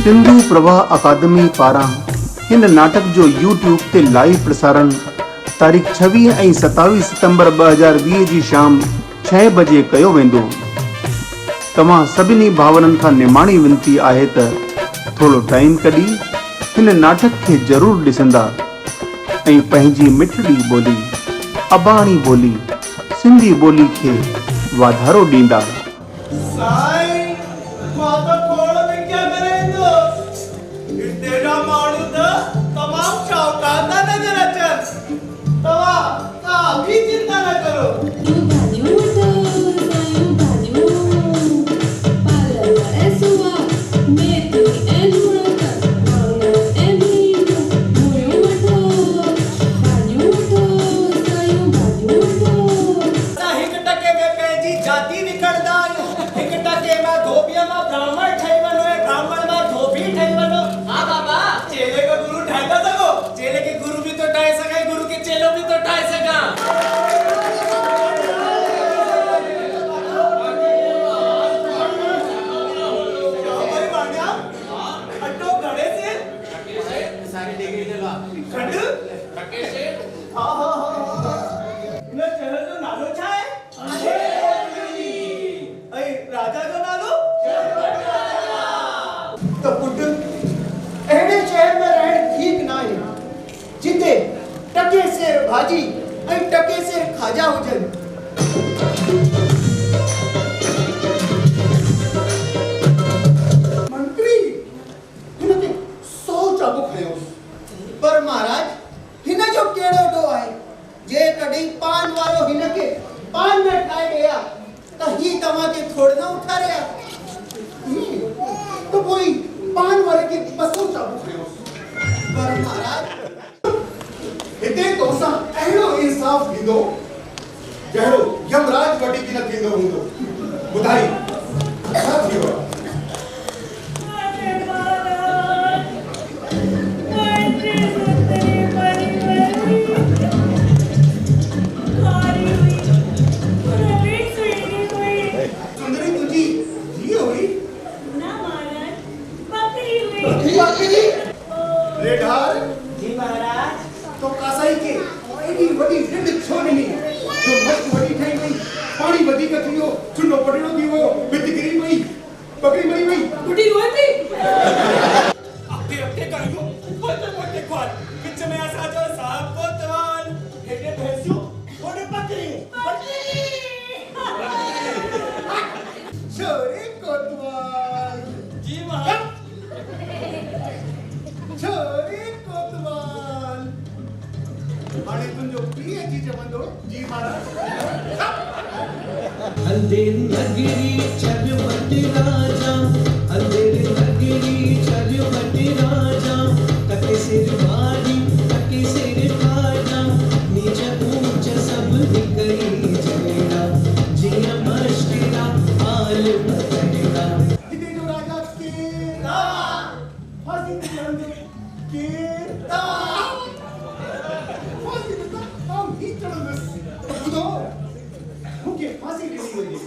सिंधु प्रभा अकादमी पारां हिन नाटक जो यूट्यूब ते लाइव प्रसारण तारीख़ 26 ऐं 27 सितंबर 2020 जी शाम 6 बजे कयो वेंदो। तव्हां सभिनी भावरनि खां निमाणी विनती आहे त थोरो टाइम कढी हिन नाटक खे ज़रूर ॾिसंदा ऐं पंहिंजी मिठड़ी ॿोली अबाणी ॿोली सिंधी ॿोली खे वाधारो ॾींदा। चिंता न करो। टके से भाजी ऐं टके से खाजा हुजन। मंत्री हिनके 100 चाबुक खयो पर महाराज हिन जो केड़ो डो आहे जे कॾहिं पान वारो हिनके पान में ठाए गया त ही तव्हां के थोड़ न उठारिया तो कोई पान वाले के 200 चाबुक खयो पर महाराज हिते तोसां अहिड़ो इंसाफ़ थींदो जहिड़ो यमराज वटि बि न थींदो हूंदो। ॿुधाई छा थियो? सुंदरी तुझी धीअ हुई? न महाराज, बकरी हुई। बकरी? रेढार? जी महाराज। तो कासाई के एडी वडी ढिंड छो ॾिनी जो मस्त वडी ठही वई पाणी वधीक थी वियो चुनो पटड़ो थी वियो बित गिरी वई बकरी मरी वई बुढ़ी रोए थी अके अके करियो पते क्वाल विच में असा जो साहब कोतवाल हेडे भैंसू ओडे बकरी छोरे कोतवाल जी महाराज छोरे कोतवाल हाणे तुंहिंजो पीउ अची चवंदो जी महाराज। अंधेरी नगरी चरवट राजा अंधेरी नगरी चरवट राजा तके सिर वारी तके सिर खाजा नीच ऊंच सब दिकरी जनेरा जिया मश्किरा हाल बदलेगा। हिते जो राजा केरता फांसी ते चढ़ंदो केरता फांसी ते हम ही चढ़ंदस ॿुधो मूंखे फांसी ॾिनी वई